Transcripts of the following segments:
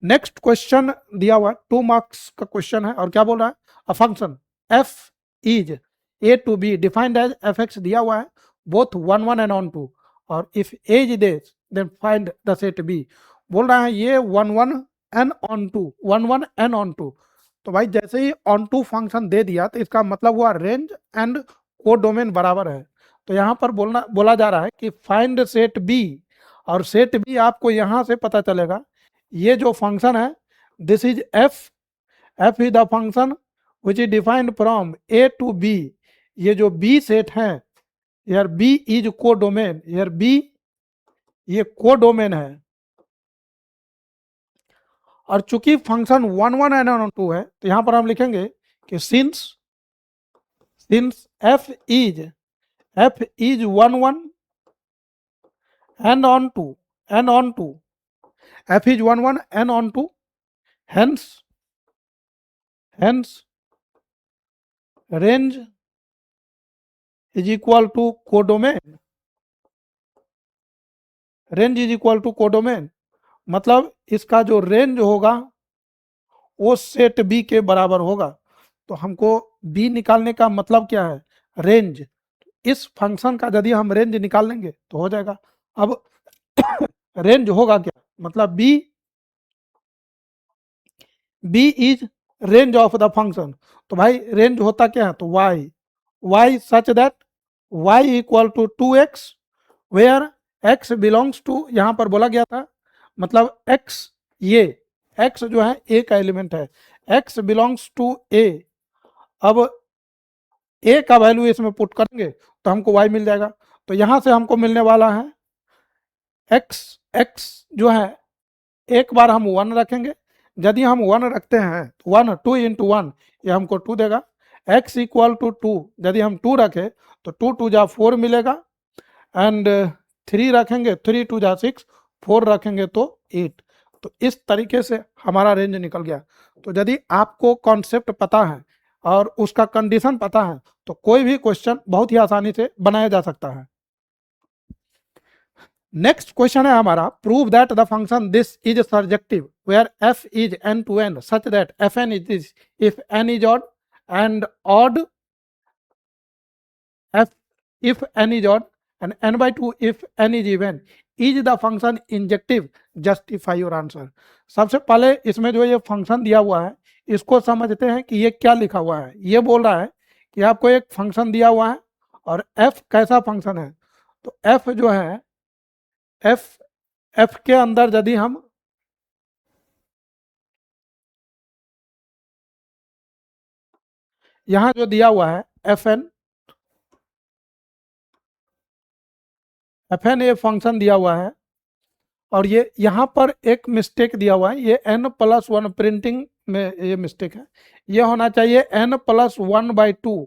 Next question दिया हुआ है, 2 मार्क्स का क्वेश्चन है और क्या बोल रहा है, a function f is a to be defined as fx दिया हुआ है बोथ 1 1 एंड ऑन 2 और if a is this then find the set b। बोल रहा है ये 1 1 एंड ऑन 2 1 1 एंड ऑन 2। तो भाई जैसे ही ऑन 2 फंक्शन दे दिया तो इसका मतलब हुआ रेंज एंड कोडोमेन बराबर है। तो यहाँ पर बोला जा रहा है कि फाइंड सेट बी, और सेट बी आपको यहाँ से पता चलेगा, ये जो फंक्शन है this is f is the function which is defined from A to B. ये जो बी सेट है, यार बी इज कोडोमेन, यार बी ये कोडोमेन है। और चूंकि फंक्शन 1 1 एंड 2 है तो यहां पर हम लिखेंगे कि since F is 1 1 and on 2 f is 1 1 and on 2, hence range is equal to codomain, range is equal to codomain. मतलब इसका जो रेंज होगा वो सेट बी के बराबर होगा। तो हमको बी निकालने का मतलब क्या है, रेंज। इस फंक्शन का यदि हम रेंज निकाल लेंगे तो हो जाएगा। अब रेंज होगा क्या, मतलब B is range of the function. तो भाई रेंज होता क्या है, तो y such that y equal to 2x where x belongs to, यहां पर बोला गया था मतलब x, ये x जो है a का एलिमेंट है, x बिलोंग्स टू a। अब a का वैल्यू इसमें पुट करेंगे तो हमको y मिल जाएगा। तो यहां से हमको मिलने वाला है x जो है, एक बार हम 1 रखेंगे, यदि हम 1 रखते हैं तो 1 2 इंटू 1 ये हमको 2 देगा। x इक्वल टू 2, यदि हम 2 रखें तो 2 2 जा 4 मिलेगा, एंड 3 रखेंगे 3 2 जा 6, 4 रखेंगे तो 8। तो इस तरीके से हमारा रेंज निकल गया। तो यदि आपको कॉन्सेप्ट पता है और उसका कंडीशन पता है तो कोई भी क्वेश्चन बहुत ही आसानी से बनाया जा सकता है। नेक्स्ट क्वेश्चन है हमारा, prove that the function this is surjective where f is n to n such that fn is this if n is odd and odd f if n is odd and n by 2 if n is even, is the function injective, justify your answer. सबसे पहले इसमें जो ये function दिया हुआ है इसको समझते हैं कि ये क्या लिखा हुआ है। ये बोल रहा है कि आपको एक फंक्शन दिया हुआ है और f कैसा फंक्शन है, तो f जो है f के अंदर यदि हम यहां जो दिया हुआ है fn ये फंक्शन दिया हुआ है और ये यहाँ पर एक मिस्टेक दिया हुआ है, ये n+1 प्रिंटिंग में ये मिस्टेक है, ये होना चाहिए n+1/2,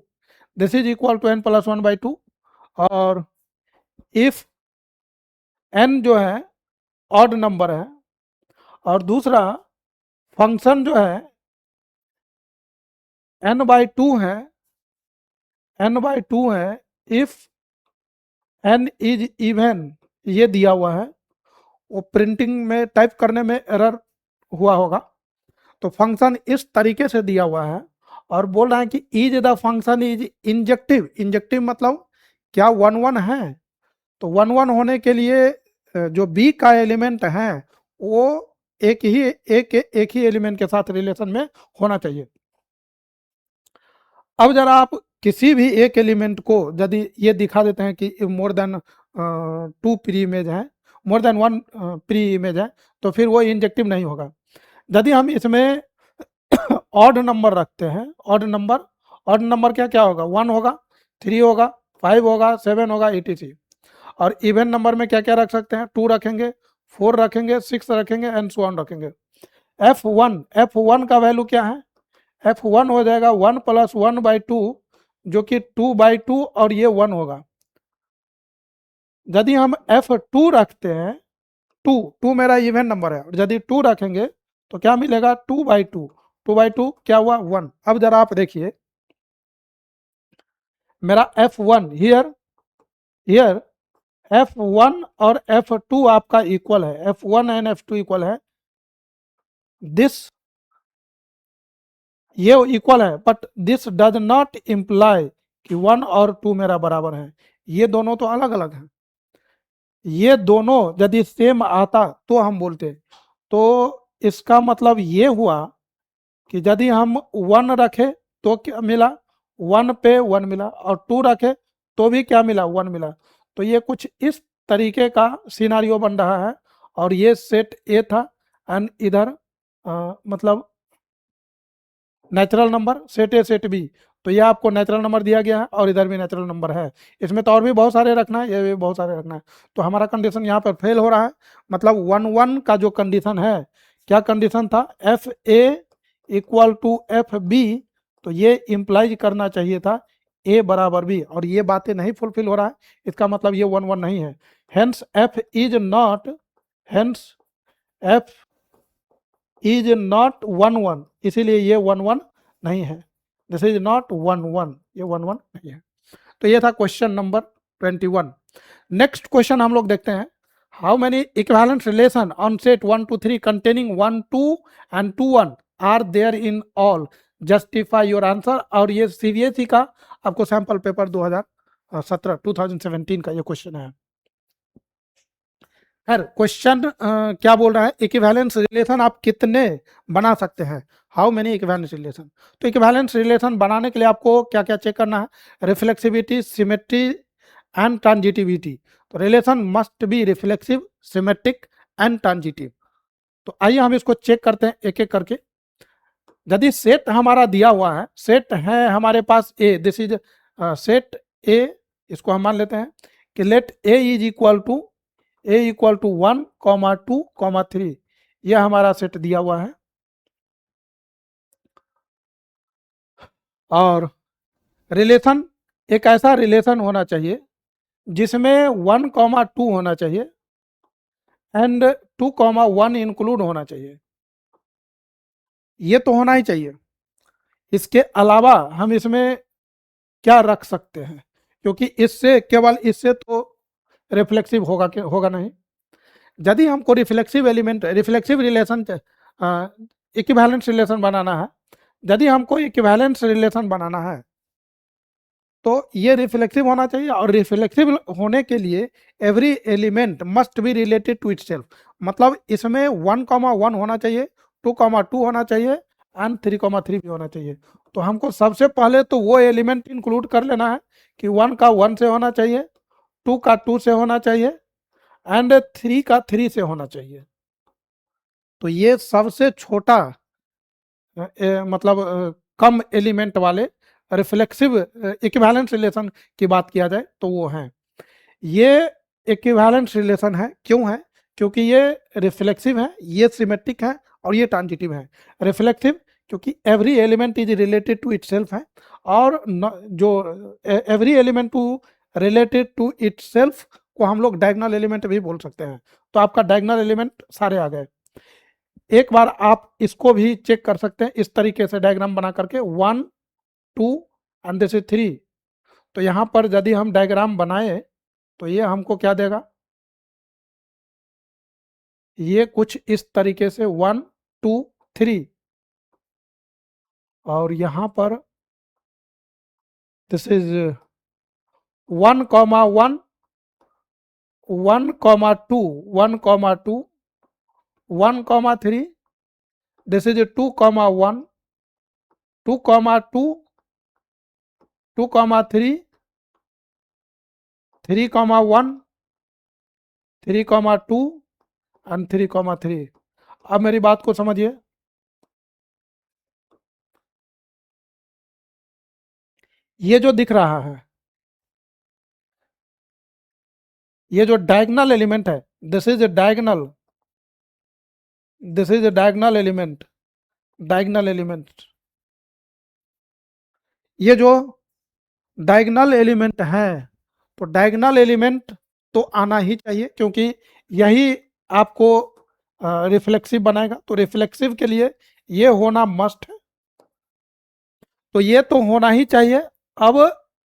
this is equal to n+1/2। और इफ n जो है ऑड नंबर है और दूसरा फंक्शन जो है n/2 है, n/2 है, इफ n इज इवन, ये दिया हुआ है, वो प्रिंटिंग में टाइप करने में एरर हुआ होगा। तो फंक्शन इस तरीके से दिया हुआ है और बोल रहा है कि is the function is injective. Injective मतलब क्या 1 1 है, तो 1 1 होने के लिए जो बी का एलिमेंट है वो एक ही एलिमेंट के साथ रिलेशन में होना चाहिए। अब जरा आप किसी भी एक एलिमेंट को यदि ये दिखा देते हैं कि मोर देन 2 प्री इमेज है, मोर देन 1 प्री इमेज है, तो फिर वो इंजेक्टिव नहीं होगा। यदि हम इसमें ऑड नंबर रखते हैं, ऑड नंबर क्या क्या होगा, 1 होगा, 3 होगा, 5 होगा, 7 होगा, etc। और इवन नंबर में क्या क्या रख सकते हैं, 2 रखेंगे, 4 रखेंगे, 6 रखेंगे एंड सो ऑन रखेंगे। f1 का वैल्यू क्या है, f1 हो जाएगा 1 + 1/2 जो कि 2/2 और ये 1 होगा। यदि हम f2 रखते हैं, 2 मेरा इवन नंबर है, और यदि 2 रखेंगे तो क्या मिलेगा, 2/2 क्या हुआ, 1। अब जरा आप देखिए मेरा f1 हियर f1 और f2 आपका इक्वल है, f1 एंड f2 इक्वल है। दिस ये इक्वल है, but this does not imply कि 1 और 2 मेरा बराबर है। ये दोनों तो अलग अलग हैं। ये दोनों यदि सेम आता तो हम बोलते। तो इसका मतलब ये हुआ कि यदि हम 1 रखे तो क्या मिला, 1 पे 1 मिला, और 2 रखे तो भी क्या मिला, 1 मिला। तो ये कुछ इस तरीके का सिनारियो बन रहा है। और ये सेट ए था, एंड इधर मतलब natural number set A set B. तो ये आपको नेचुरल नंबर दिया गया है और इधर भी नेचुरल नंबर है। इसमें तो और भी बहुत सारे रखना है, ये भी बहुत सारे रखना है। तो हमारा कंडीशन यहाँ पर फेल हो रहा है। मतलब 1 1 का जो कंडीशन है, क्या कंडीशन था, f a equal to f b. तो ये इंप्लाइज करना चाहिए था ए बराबर बी, और ये बातें नहीं फुलफिल हो रहा है। इसका मतलब ये 1 1 नहीं है। Hence F is not, hence F is not 1 1, इसीलिए ये 1 1 नहीं है। दिस इज नॉट 1 1, ये 1 1 नहीं है। तो ये था क्वेश्चन नंबर 21। नेक्स्ट क्वेश्चन हम लोग देखते हैं, how many equivalent relation on set 1 2 3 containing 1 2 and 2 1 are there in all, justify your answer. और ये सीबीएसई का आपको सैंपल पेपर 2017 का ये क्वेश्चन है। खैर क्वेश्चन क्या बोल रहा है, इक्विवेलेंस रिलेशन आप कितने बना सकते हैं, हाउ मेनी इक्विवेलेंस रिलेशन। तो इक्विवेलेंस रिलेशन बनाने के लिए आपको क्या क्या चेक करना है, रिफ्लेक्सिविटी, सिमेट्री एंड ट्रांजिटिविटी। तो relation must B reflexive, symmetric and transitive. तो आइए हम इसको चेक करते हैं एक एक करके। यदि सेट हमारा दिया हुआ है, सेट है हमारे पास A, this is set A, इसको हम मान लेते हैं कि let A is equal to 1 2 3, यह हमारा सेट दिया हुआ है। और रिलेशन एक ऐसा रिलेशन होना चाहिए जिसमें 1 2 होना चाहिए एंड 2 1 इंक्लूड होना चाहिए। ये तो होना ही चाहिए। इसके अलावा हम इसमें क्या रख सकते हैं, क्योंकि इससे केवल इससे तो रिफ्लेक्सिव होगा नहीं। यदि हमको reflexive element, reflexive relation, equivalence relation बनाना है, यदि हमको इक्विवेलेंस रिलेशन बनाना है तो ये रिफ्लेक्सिव होना चाहिए। और रिफ्लेक्सिव होने के लिए every element must be related to itself. मतलब इसमें 1 1 होना चाहिए, 2 2 होना चाहिए एंड 3 3 भी होना चाहिए। तो हमको सबसे पहले तो वो एलिमेंट इंक्लूड कर लेना है कि 1 का 1 से होना चाहिए, 2 का 2 से होना चाहिए एंड 3 का 3 से होना चाहिए। तो ये सबसे छोटा मतलब कम एलिमेंट वाले रिफ्लेक्सिव इक्विवेलेंस रिलेशन की बात किया जाए तो वो हैं। ये इक्विवेलेंस रिलेशन है, क्यों है, क्योंकि ये रिफ्लेक्सिव है, ये सिमेट्रिक है और ये ट्रांजिटिव है। रिफ्लेक्सिव क्योंकि every element is related to itself है, और जो every element to related to itself को हम लोग डायगोनल एलिमेंट भी बोल सकते हैं। तो आपका डायगोनल एलिमेंट सारे आ गए। एक बार आप इसको भी चेक कर सकते हैं इस तरीके से डायग्राम बना करके, 1 2 एंड दिस इज 3। तो यहाँ पर यदि हम डायग्राम बनाए तो ये हमको क्या देगा, ये कुछ इस तरीके से 1 2 3, और यहाँ पर this is 1 1 1 2 1 2 1 3, this is 2 1 2 2 2 3 3 1 3 2 and 3 3। अब मेरी बात को समझिए, ये जो दिख रहा है, ये जो डायगोनल एलिमेंट है, this is diagonal, this is diagonal element, diagonal element. ये जो डायगोनल एलिमेंट है, तो डायगोनल एलिमेंट तो आना ही चाहिए, क्योंकि यही आपको रिफ्लेक्सिव बनाएगा। तो रिफ्लेक्सिव के लिए ये होना मस्ट है, तो ये तो होना ही चाहिए। अब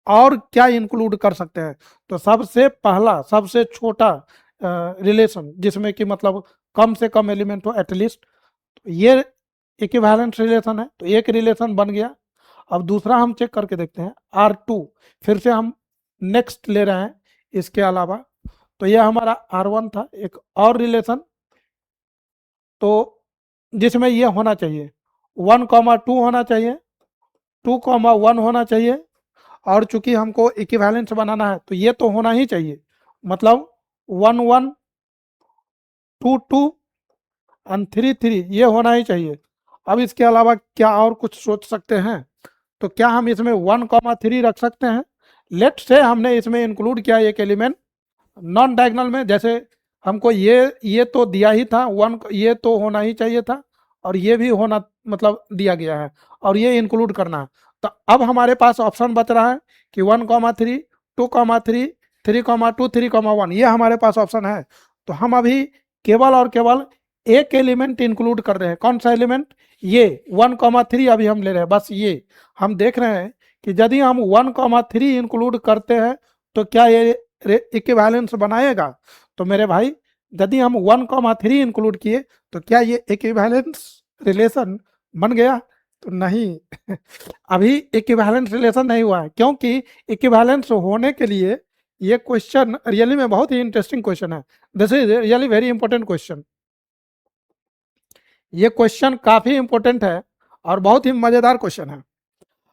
और क्या इंक्लूड कर सकते हैं, तो सबसे पहला सबसे छोटा रिलेशन जिसमें कि मतलब कम से कम एलिमेंट हो एटलीस्ट, तो तो ये इक्विवेलेंस रिलेशन है, तो एक रिलेशन बन गया। अब दूसरा हम चेक करके देखते हैं R2, फिर से हम नेक्स्ट ले रहे हैं इसके अलावा। तो यह हमारा R1 था, एक और रिलेशन, तो जिसमें ये होना चाहिए 1,2 होना चाहिए, 2,1 होना चाहिए, और चूंकि हमको इक्विवेलेंस बनाना है तो ये तो होना ही चाहिए, मतलब 1 1 2 2 एंड 3 3 ये होना ही चाहिए। अब इसके अलावा क्या और कुछ सोच सकते हैं? तो क्या हम इसमें 1,3 रख सकते हैं? लेट से हमने इसमें इंक्लूड किया एक एलिमेंट नॉन डायगोनल में, जैसे हमको ये तो दिया ही था, वन ये तो होना ही चाहिए था, और ये भी होना मतलब दिया गया है, और ये इंक्लूड करना है। तो अब हमारे पास ऑप्शन बच रहा है कि 1,3 2,3 3,2 3,1 ये हमारे पास ऑप्शन है। तो हम अभी केवल और केवल एक एलिमेंट इंक्लूड कर रहे हैं। कौन सा एलिमेंट? ये 1,3 अभी हम ले रहे हैं। बस ये हम देख रहे हैं कि यदि हम 1,3 इंक्लूड करते हैं तो क्या ये इक्विवेलेंस बनाएगा? तो मेरे भाई यदि हम 1,3 इंक्लूड किए तो क्या ये इक्विवेलेंस रिलेशन बन गया? तो नहीं अभी इक्विवेलेंस रिलेशन नहीं हुआ है, क्योंकि इक्विवेलेंस होने के लिए ये क्वेश्चन रियली में बहुत ही इंटरेस्टिंग क्वेश्चन है। This is really very important question. ये क्वेश्चन काफी इंपॉर्टेंट है और बहुत ही मजेदार क्वेश्चन है।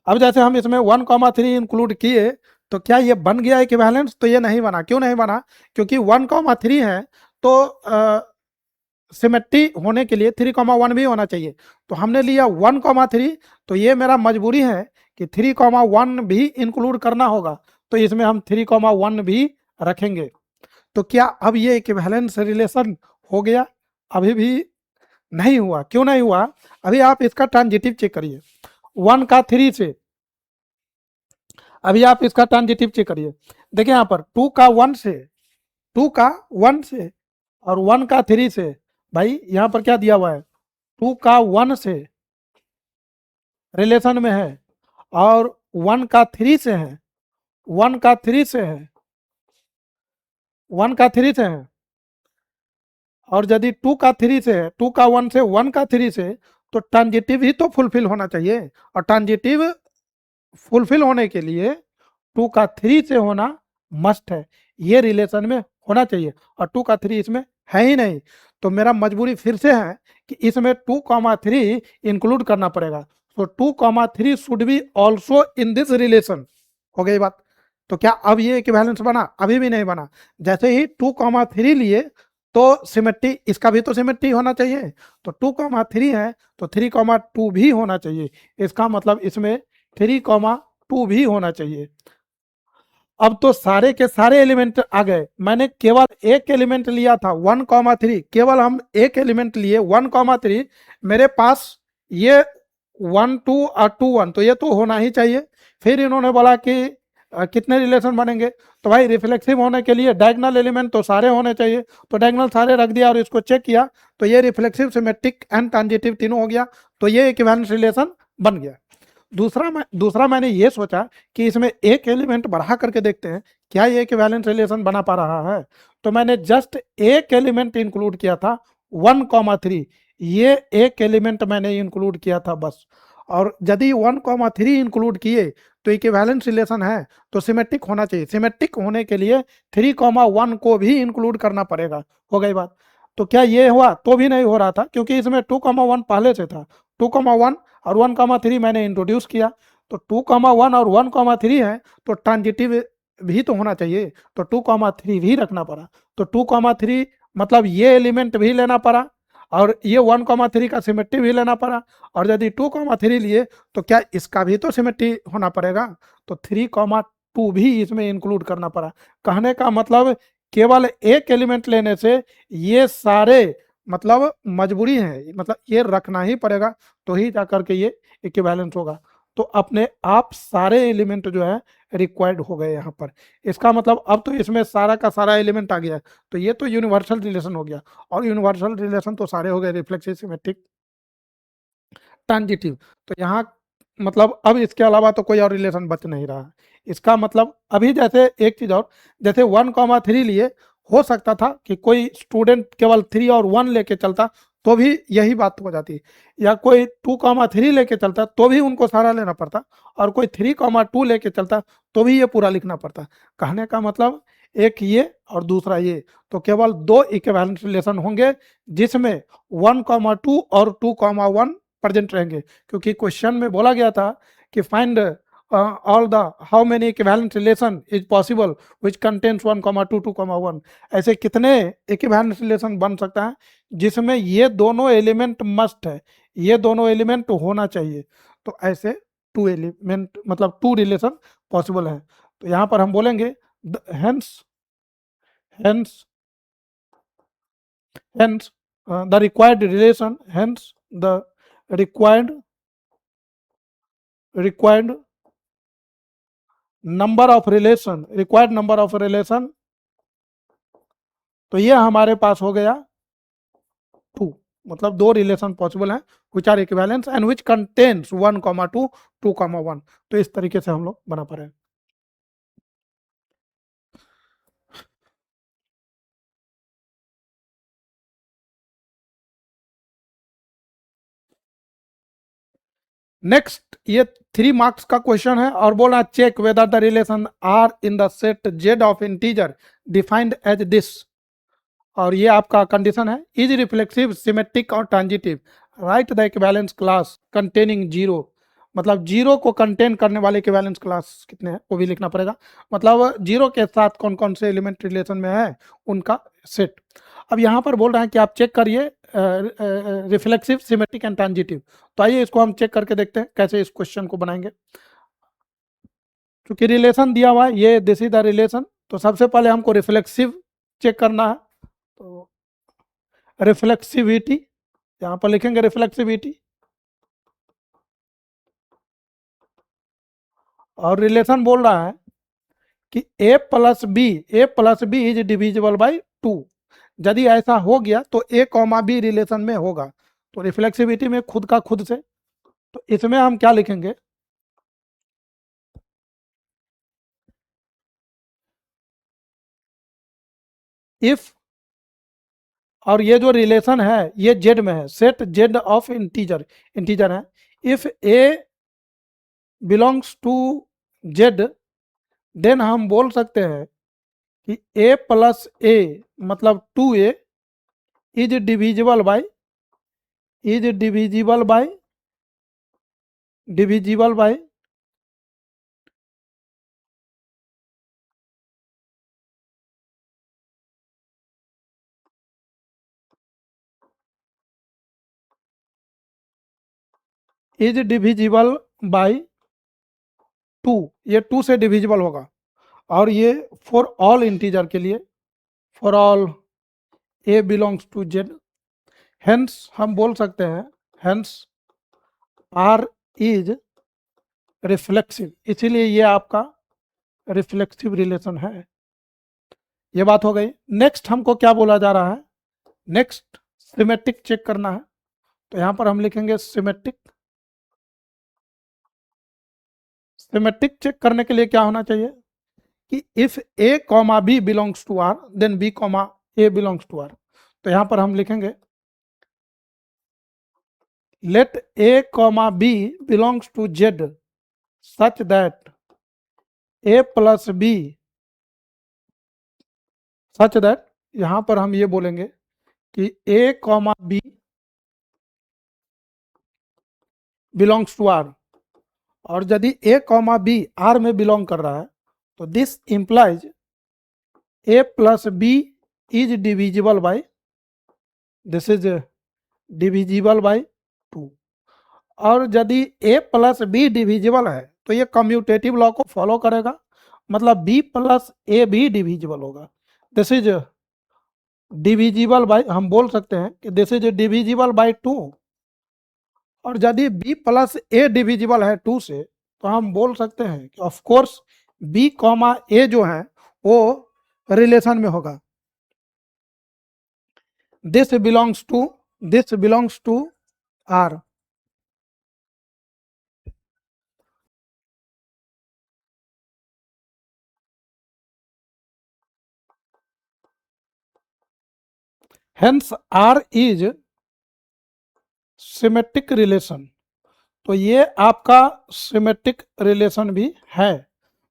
अब जैसे हम इसमें 1,3 इंक्लूड किए तो क्या ये बन गया इक्विवेलेंस? तो ये नहीं बना। क्यों नहीं बना? क्योंकि 1,3 है तो सिमेट्री होने के लिए 3,1 भी होना चाहिए। तो हमने लिया 1,3, तो ये मेरा मजबूरी है कि 3,1 भी इंक्लूड करना होगा, तो इसमें हम 3,1 भी रखेंगे। तो क्या अब ये इक्विवेलेंस रिलेशन हो गया? अभी भी नहीं हुआ। क्यों नहीं हुआ? अभी आप इसका ट्रांजिटिव चेक करिए 1 का 3 से। अभी आप इसका ट्रांजिटिव चेक करिए, देखिए यहाँ पर 2 का 1 से, 2 का 1 से और 1 का 3 से। भाई यहाँ पर क्या दिया हुआ है? 2 का 1 से रिलेशन में है और 1 का 3 से है, 1 का 3 से है, 1 का 3 से है। और यदि 2 का 3 से है, 2 का 1 से, 1 का 3 से, तो ट्रांजिटिव ही तो फुलफिल होना चाहिए। और ट्रांजिटिव फुलफिल होने के लिए 2 का 3 से होना मस्ट है, ये रिलेशन में होना चाहिए, और 2 का 3 इसमें है ही नहीं। तो मेरा मजबूरी फिर से है कि इसमें 2,3 इंक्लूड करना पड़ेगा। तो 2,3 should be also in this relation. हो गई बात? तो क्या अब ये इक्विवेलेंस बना? अभी भी नहीं बना। जैसे ही 2,3 लिए तो सिमेट्री, इसका भी तो सिमेट्री होना चाहिए। तो 2,3 है तो 3,2 भी होना चाहिए। इसका मतलब इसमें 3,2 भी होना चाहिए। अब तो सारे के सारे एलिमेंट आ गए। मैंने केवल एक एलिमेंट लिया था 1,3, केवल हम एक एलिमेंट लिए 1,3। मेरे पास ये 1 2 और 2 1, तो ये तो होना ही चाहिए। फिर इन्होंने बोला कि कितने रिलेशन बनेंगे? तो भाई रिफ्लेक्सिव होने के लिए डायगोनल एलिमेंट तो सारे होने चाहिए, तो डायगोनल सारे रख दिया और इसको चेक किया तो ये रिफ्लेक्सिव, सिमेट्रिक एंड ट्रांजिटिव तीनों हो गया। तो ये इक्विवेलेंस रिलेशन बन गया। दूसरा मैंने ये सोचा कि इसमें एक एलिमेंट बढ़ा करके देखते हैं क्या ये इक्विवेलेंस रिलेशन बना पा रहा है। तो मैंने जस्ट एक एलिमेंट इंक्लूड किया था 1,3, ये एक एलिमेंट मैंने इंक्लूड किया था बस। और यदि 1,3 इंक्लूड किए तो इक्विवेलेंस रिलेशन है तो सिमेट्रिक होना चाहिए। सिमेट्रिक होने के लिए 3,1 को भी इंक्लूड करना पड़ेगा। हो गई बात? तो क्या ये हुआ? तो भी नहीं हो रहा था, क्योंकि इसमें 2,1 पहले से था। 2,1 और 1,3 मैंने इंट्रोड्यूस किया, तो 2,1 और 1,3 है तो ट्रांजिटिव भी तो होना चाहिए, तो 2,3 भी रखना पड़ा। तो 2,3 मतलब ये एलिमेंट भी लेना पड़ा और ये 1,3 का सिमेट्री भी लेना पड़ा। और यदि 2,3 लिए तो क्या इसका भी तो सिमेट्री होना पड़ेगा, तो 3,2 भी इसमें इंक्लूड करना पड़ा। कहने का मतलब केवल एक एलिमेंट लेने से ये सारे मतलब मजबूरी है, मतलब ये रखना ही पड़ेगा, तो ही जाकर के ये इक्विवेलेंस होगा। तो अपने आप सारे एलिमेंट जो है रिक्वायर्ड हो गए यहाँ पर। इसका मतलब अब तो इसमें सारा का सारा एलिमेंट आ गया, तो ये तो यूनिवर्सल रिलेशन हो गया। और यूनिवर्सल रिलेशन तो सारे हो गए, रिफ्लेक्सिव, सिमेट्रिक, ट्रांजिटिव। तो यहाँ मतलब अब इसके अलावा तो कोई और रिलेशन बच नहीं रहा है। इसका मतलब अभी जैसे एक चीज और, जैसे 1,3 लिए हो सकता था कि कोई स्टूडेंट केवल 3 और 1 लेके चलता तो भी यही बात हो जाती है, या कोई 2,3 लेके चलता तो भी उनको सारा लेना पड़ता, और कोई 3,2 लेके चलता तो भी ये पूरा लिखना पड़ता। कहने का मतलब एक ये और दूसरा ये, तो केवल दो इक्विवेलेंट रिलेशन होंगे जिसमें 1,2 और 2,1 प्रेजेंट रहेंगे, क्योंकि क्वेश्चन में बोला गया था कि find all the how many equivalent relation is possible which contains 1,2 2,1, ऐसे कितने इक्विवेलेंट रिलेशन बन सकता है जिसमें ये दोनों एलिमेंट मस्ट है, ये दोनों एलिमेंट होना चाहिए। तो ऐसे टू एलिमेंट मतलब टू रिलेशन पॉसिबल है। तो यहाँ पर हम बोलेंगे hence hence hence the required relation, hence the required required number of relation, required number of relation, तो ये हमारे पास हो गया टू, मतलब दो रिलेशन पॉसिबल हैं which are equivalence and which contains 1,2 2,1। तो इस तरीके से हम लोग बना पा रहे हैं। नेक्स्ट ये 3 मार्क्स का क्वेश्चन है और बोला check whether the relation R in the set Z of integer defined as this, और ये आपका कंडीशन है इज रिफ्लेक्सिव सिमेट्रिक और transitive, right the equivalence class containing zero, मतलब जीरो को कंटेन करने वाले इक्विवेलेंस क्लास कितने हैं वो भी लिखना पड़ेगा, मतलब जीरो के साथ कौन कौन से एलिमेंट रिलेशन में है उनका सेट। अब यहाँ पर बोल रहे हैं कि आप चेक करिए रिफ्लेक्सिव सिमेट्रिक एंड ट्रांजिटिव, तो आइए इसको हम चेक करके देखते हैं कैसे इस क्वेश्चन को बनाएंगे। क्योंकि रिलेशन दिया हुआ है ये दिस इज द रिलेशन, तो सबसे पहले हमको रिफ्लेक्सिव चेक करना है, तो रिफ्लेक्सिविटी यहाँ पर लिखेंगे रिफ्लेक्सिविटी, और रिलेशन बोल रहा है कि A plus B is divisible by two, यदि ऐसा हो गया तो ए कॉमा बी रिलेशन में होगा, तो रिफ्लेक्सिविटी में खुद का खुद से, तो इसमें हम क्या लिखेंगे इफ, और ये जो रिलेशन है ये जेड में है, set Z of integer, integer है, if A belongs to Z then हम बोल सकते हैं कि ए प्लस ए मतलब 2a is divisible by, is divisible by is divisible by two, ये टू से डिविजिबल होगा, और ये फॉर ऑल इंटीजर के लिए, for all A belongs to Z, hence हम बोल सकते हैं हेंस आर इज रिफ्लेक्सिव, इसीलिए ये आपका रिफ्लेक्सिव रिलेशन है। ये बात हो गई। नेक्स्ट हमको क्या बोला जा रहा है, नेक्स्ट सिमेट्रिक चेक करना है, तो यहां पर हम लिखेंगे सिमेट्रिक, सिमेट्रिक चेक करने के लिए क्या होना चाहिए कि if A comma B belongs to R then B comma A belongs to R, तो यहां पर हम लिखेंगे let A comma B belongs to Z such that A plus B, such that यहां पर हम ये बोलेंगे कि A comma B belongs to R, और यदि ए कॉमा बी आर में बिलोंग कर रहा है तो this implies A plus B is divisible by, this is divisible by two, और यदि ए प्लस बी डिविजिबल है तो ये कम्यूटेटिव लॉ को फॉलो करेगा, मतलब बी प्लस ए भी डिविजिबल होगा, दिस इज डिविजिबल बाई, हम बोल सकते हैं कि this is divisible by two, और यदि बी प्लस ए डिविजिबल है टू से तो हम बोल सकते हैं कि ऑफ कोर्स बी कॉमा ए जो है वो रिलेशन में होगा, this belongs to R, hence r is symmetric relation, तो ये आपका सिमेट्रिक रिलेशन भी है,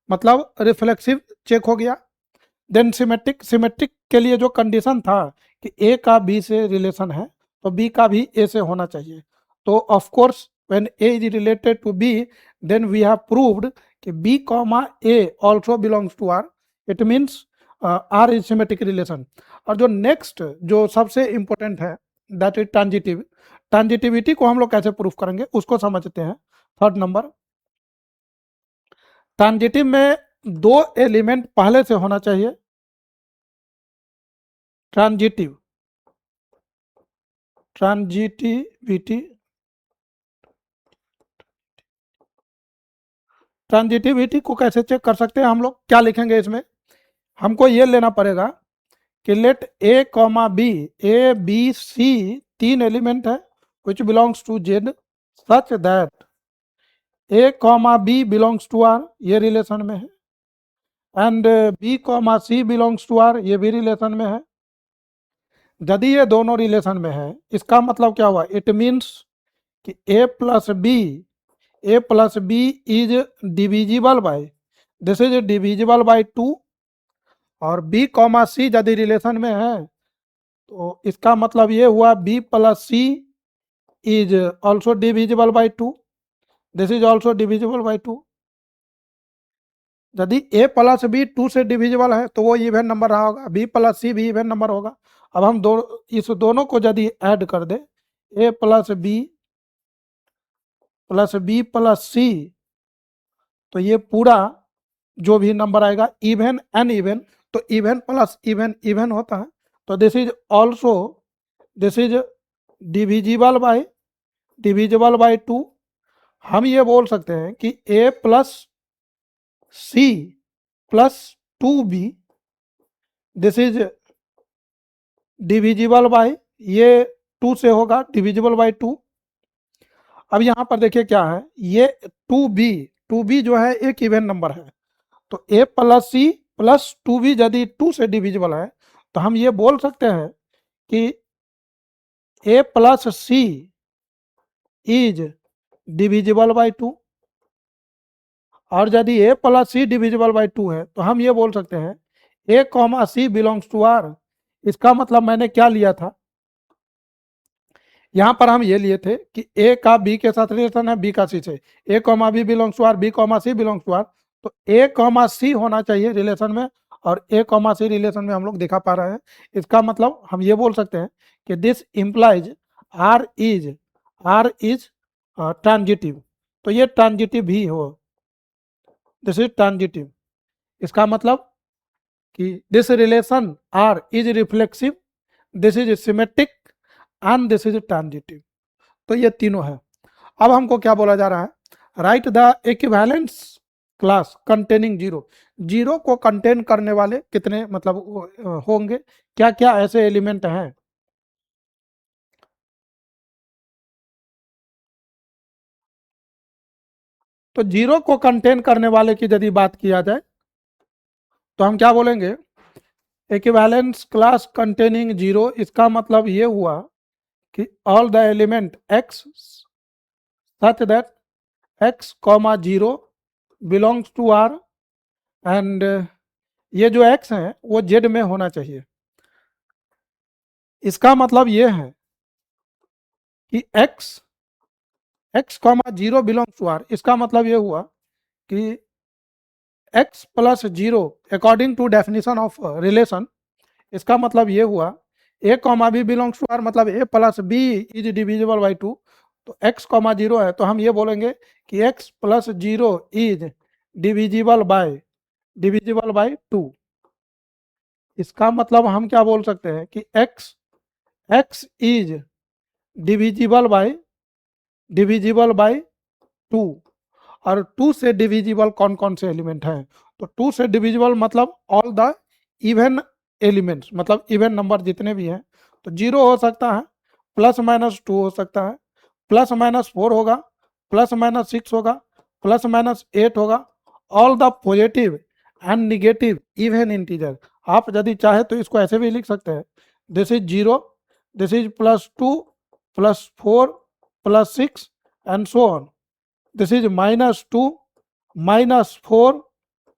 मतलब रिफ्लेक्सिव चेक हो गया। देन सिमेट्रिक, सिमेट्रिक के लिए जो कंडीशन था कि ए का बी से रिलेशन है तो बी का भी ए से होना चाहिए। तो of course when A is related to B then we have proved कि B comma A also belongs to R, it means R is symmetric relation. और जो नेक्स्ट जो सबसे इंपॉर्टेंट है दैट इज ट्रांजिटिव, ट्रांजिटिविटी को हम लोग कैसे प्रूफ करेंगे उसको समझते हैं। थर्ड नंबर, ट्रांजिटिव में दो एलिमेंट पहले से होना चाहिए। ट्रांजिटिव, ट्रांजिटिविटी, ट्रांजिटिविटी को कैसे चेक कर सकते हैं हम लोग, क्या लिखेंगे इसमें, हमको ये लेना पड़ेगा कि let A comma b, a B c तीन एलिमेंट है which belongs to Z such that A comma B belongs to R, ये रिलेशन में है, and b comma C belongs to R, ये भी रिलेशन में है। यदि ये दोनों रिलेशन में है इसका मतलब क्या हुआ, इट मीन्स कि A plus B is divisible by, this is divisible by 2, और बी कॉमा सी यदि रिलेशन में है तो इसका मतलब ये हुआ b plus c is also divisible by 2, this is also divisible by 2। यदि ए प्लस बी 2 से डिविजिबल है तो वो इवन नंबर रहा होगा, बी प्लस सी भी इवन नंबर होगा। अब हम इस दोनों को यदि ऐड कर दे, A plus B plus C, तो ये पूरा जो भी नंबर आएगा इवन एन इवन, तो इवन प्लस इवन इवन होता है, तो this is also, this is divisible by 2। हम ये बोल सकते हैं कि A plus C plus 2b, this is divisible by, ये 2 से होगा डिविजिबल बाय 2। अब यहाँ पर देखिए क्या है, ये 2b जो है एक इवन नंबर है, तो a plus C plus 2b यदि 2 से डिविजिबल है तो हम ये बोल सकते हैं कि a plus c is divisible by 2, और यदि a plus c divisible by 2 है तो हम ये बोल सकते हैं a comma C belongs to R. इसका मतलब मैंने क्या लिया था, यहां पर हम ये लिए थे कि a का b के साथ रिलेशन है, b का c से, a comma b belongs to R, b comma C belongs to R, तो a कॉमा सी होना चाहिए रिलेशन में, और a कॉमा सी रिलेशन में हम लोग दिखा पा रहे हैं। इसका मतलब हम ये बोल सकते हैं कि this implies R is transitive, तो ये ट्रांजिटिव भी हो, दिस इज ट्रांजिटिव। इसका मतलब कि this relation R is reflexive, this is symmetric and this is transitive, तो ये तीनों है। अब हमको क्या बोला जा रहा है, right the equivalence class containing zero, zero को कंटेन करने वाले कितने मतलब होंगे, क्या क्या ऐसे एलिमेंट हैं। तो जीरो को कंटेन करने वाले की यदि बात किया जाए तो हम क्या बोलेंगे, इक्विवेलेंस क्लास कंटेनिंग जीरो, इसका मतलब ये हुआ कि all the element x such that x comma zero belongs to R, and ये जो x है वो z में होना चाहिए। इसका मतलब ये है कि x comma zero belongs to R, इसका मतलब ये हुआ कि x plus zero according to definition of relation, इसका मतलब ये हुआ a comma B belongs to R, मतलब a plus B is divisible by 2, तो x कॉमा जीरो है तो हम ये बोलेंगे कि x plus zero is divisible by 2। इसका मतलब हम क्या बोल सकते हैं कि x इज डिविजिबल बाय 2, और 2 से डिविजिबल कौन कौन से एलिमेंट हैं, तो 2 से डिविजिबल मतलब ऑल द इवन एलिमेंट्स, मतलब इवन नंबर जितने भी हैं, तो 0 हो सकता है, प्लस माइनस 2 हो सकता है, प्लस माइनस 4 होगा, प्लस माइनस 6 होगा, प्लस माइनस 8 होगा, all the positive and negative even integer. आप यदि चाहे तो इसको ऐसे भी लिख सकते हैं, this is 0, this is plus 2 plus 4 +6 and so on. This is -2, -4,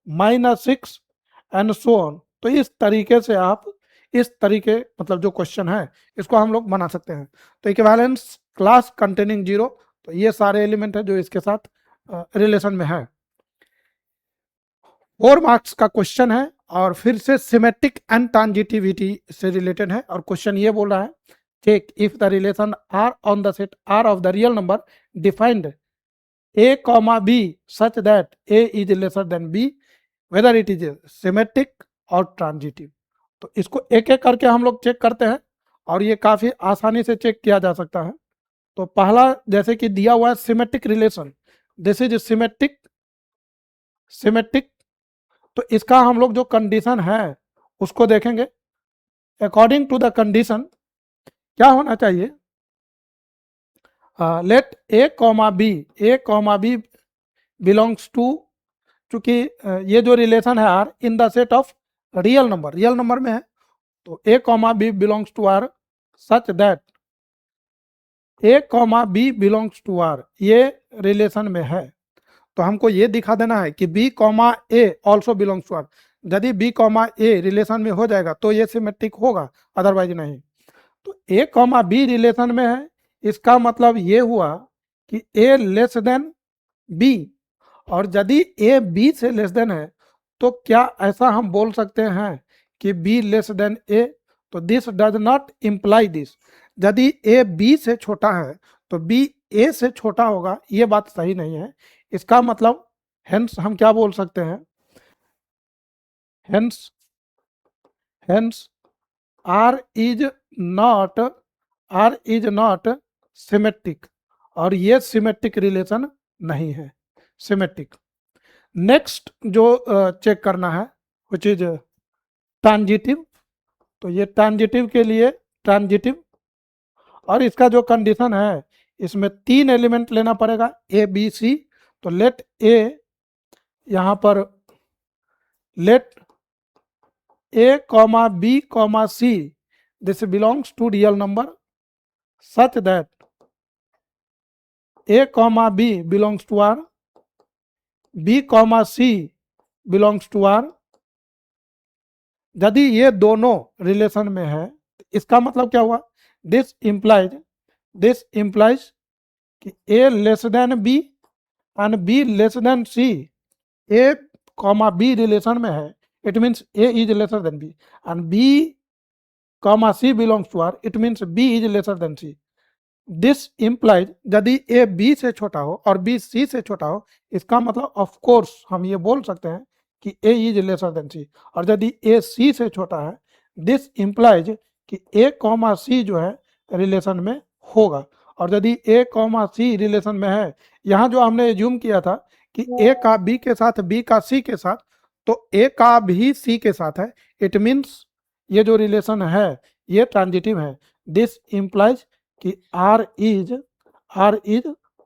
-6 and so on. तो इस तरीके से आप इस तरीके मतलब जो क्वेश्चन है इसको हम लोग बना सकते हैं. तो इक्विवेलेंस क्लास कंटेनिंग 0, तो ये सारे एलिमेंट है जो इसके साथ रिलेशन में है. 4 मार्क्स का क्वेश्चन है और फिर से सिमेट्रिक एंड ट्रांजिटिविटी से रिलेटेड है. और क्वेश्चन ये बोल रहा है check if the relation R on the set R of the real number defined a comma b such that a is lesser than b whether it is symmetric और transitive. तो इसको एक एक करके हम लोग चेक करते हैं और ये काफ़ी आसानी से चेक किया जा सकता है. तो पहला जैसे कि दिया हुआ है symmetric relation, this is symmetric. तो इसका हम लोग जो कंडीशन है उसको देखेंगे. अकॉर्डिंग टू द कंडीशन क्या होना चाहिए, let A comma B belongs to, चूंकि ये जो रिलेशन है R in the set of real number में है, तो A comma B belongs to R such that A comma B belongs to R ये रिलेशन में है. तो हमको ये दिखा देना है कि B comma A also belongs to R. यदि बी कॉमा ए रिलेशन में हो जाएगा तो ये सिमेट्रिक होगा, अदरवाइज नहीं. तो ए कॉमा बी रिलेशन में है, इसका मतलब ये हुआ कि ए लेस देन बी. और यदि ए बी से लेस देन है तो क्या ऐसा हम बोल सकते हैं कि बी लेस देन ए? तो this does not imply this. यदि ए बी से छोटा है तो बी ए से छोटा होगा, ये बात सही नहीं है. इसका मतलब हेंस हम क्या बोल सकते हैं, hence R is not symmetric, और ये सिमेट्रिक रिलेशन नहीं है, सिमेट्रिक. नेक्स्ट जो चेक करना है विच इज ट्रांजिटिव. तो ये ट्रांजिटिव के लिए ट्रांजिटिव, और इसका जो कंडीशन है इसमें 3 एलिमेंट लेना पड़ेगा ए बी सी. तो लेट ए, यहाँ पर let A comma B comma C this belongs to real number such that a comma b belongs to R, b comma c belongs to R. यदि ये दोनों relation में है इसका मतलब क्या हुआ, दिस इम्प्लाइज कि a less than b and b less than c. a comma b relation में है, it means a is lesser than b, and b comma c belongs to R, it means b is lesser than c. This implies यदि A B से छोटा हो और B C से छोटा हो, इसका मतलब ऑफ कोर्स हम ये बोल सकते हैं कि ए इज लेसर देन सी. और यदि ए सी से छोटा है, दिस इम्प्लाइज कि ए कॉमा सी जो है रिलेशन में होगा. और यदि ए कॉमा सी रिलेशन में है, यहाँ जो हमने एज्यूम किया था कि ए का बी के साथ, बी का सी के साथ, तो ए का भी सी के साथ है, इट मीन्स ये जो रिलेशन है ये ट्रांजिटिव है. दिस इम्प्लाइज कि R इज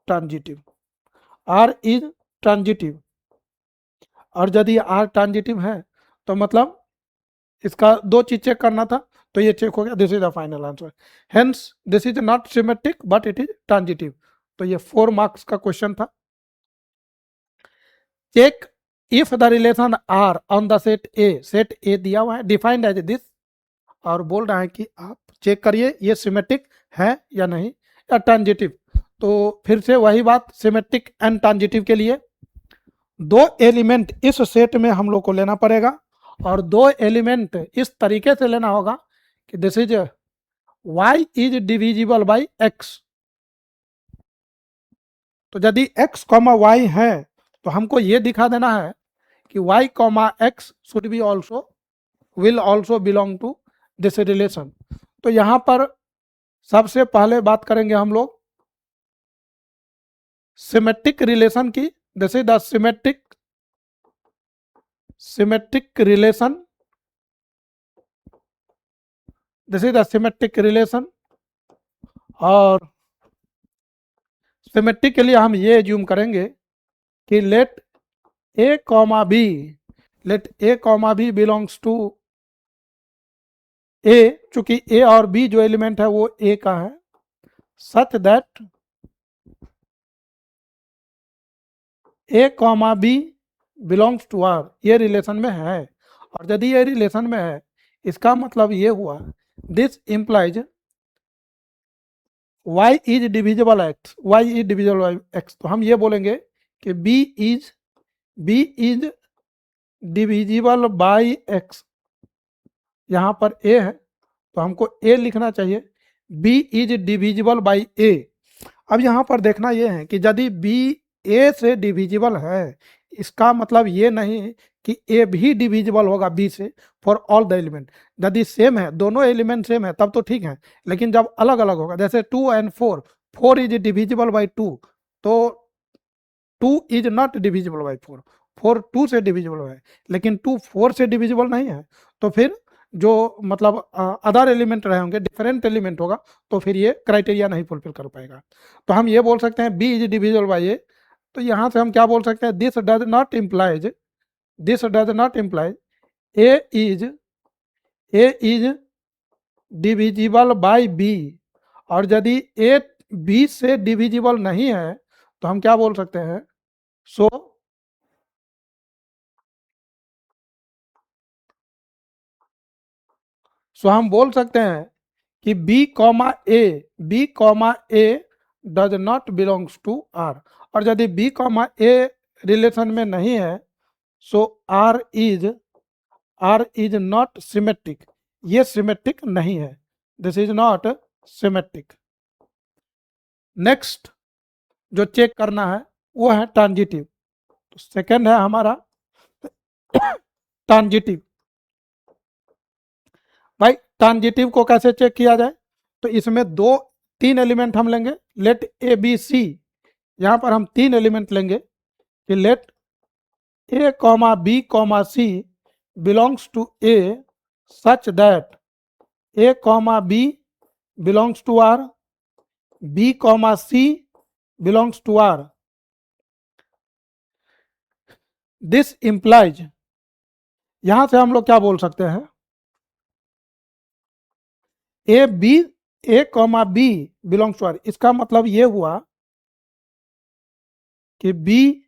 ट्रांजिटिव, और यदि R ट्रांजिटिव है तो मतलब इसका 2 चीज चेक करना था, तो ये चेक हो गया. This is the final answer. Hence this is not symmetric but it is transitive. तो ये 4 मार्क्स का क्वेश्चन था. Check if the relation R on the set A दिया हुआ है डिफाइंड एज दिस, और बोल रहा है कि आप चेक करिए ये सिमेट्रिक है या नहीं या ट्रांजिटिव. तो फिर से वही बात, सिमेट्रिक एंड ट्रांजिटिव के लिए 2 एलिमेंट इस सेट में हम लोग को लेना पड़ेगा, और 2 एलिमेंट इस तरीके से लेना होगा कि this is y is divisible by x. तो यदि x कॉमा y है तो हमको ये दिखा देना है कि y comma x should be also will also belong to this relation. तो यहां पर सबसे पहले बात करेंगे हम लोग सिमेट्रिक रिलेशन की. This is the symmetric relation, this is the symmetric relation. और सिमेट्रिक के लिए हम ये एज्यूम करेंगे कि let A comma B belongs to A, चूंकि ए और बी जो एलिमेंट है वो ए का है, such that A comma B belongs to R, ये रिलेशन में है, और यदि ये रिलेशन में है इसका मतलब ये हुआ this implies y is divisible x, y is divisible by x। तो हम ये बोलेंगे कि b is divisible by x, यहाँ पर a है तो हमको a लिखना चाहिए, b is divisible by a। अब यहाँ पर देखना ये है कि यदि b a से डिविजिबल है इसका मतलब ये नहीं कि a भी डिविजिबल होगा b से फॉर ऑल द एलिमेंट। यदि सेम है, दोनों एलिमेंट सेम है तब तो ठीक है, लेकिन जब अलग अलग होगा जैसे 2 एंड 4, 4 इज डिविजिबल बाई 2, तो 2 इज नॉट डिविजिबल बाई 4, 4 2 से डिविजिबल है, लेकिन 2 4 से डिविजिबल नहीं है। तो फिर जो मतलब अदर एलिमेंट रहे होंगे, डिफरेंट एलिमेंट होगा, तो फिर ये क्राइटेरिया नहीं फुलफिल कर पाएगा। तो हम ये बोल सकते हैं B is divisible by A. तो यहाँ से हम क्या बोल सकते हैं, this does not implies A is divisible by B, और यदि ए बी से डिविजिबल नहीं है तो हम क्या बोल सकते हैं, सो हम बोल सकते हैं कि B comma A does not belongs to R, और यदि बी कॉमा ए रिलेशन में नहीं है so R is not symmetric, ये सिमेट्रिक नहीं है, this is not symmetric. Next जो चेक करना है वो है ट्रांजिटिव। तो सेकंड है हमारा ट्रांजिटिव। भाई ट्रांजिटिव को कैसे चेक किया जाए, तो इसमें 3 एलिमेंट हम लेंगे, लेट ए बी सी, यहाँ पर हम 3 एलिमेंट लेंगे कि let A comma B comma C belongs to A such that A comma B belongs to R, B comma C belongs to R. This implies, यहां से हम लोग क्या बोल सकते हैं, A comma B belongs to R, इसका मतलब ये हुआ कि B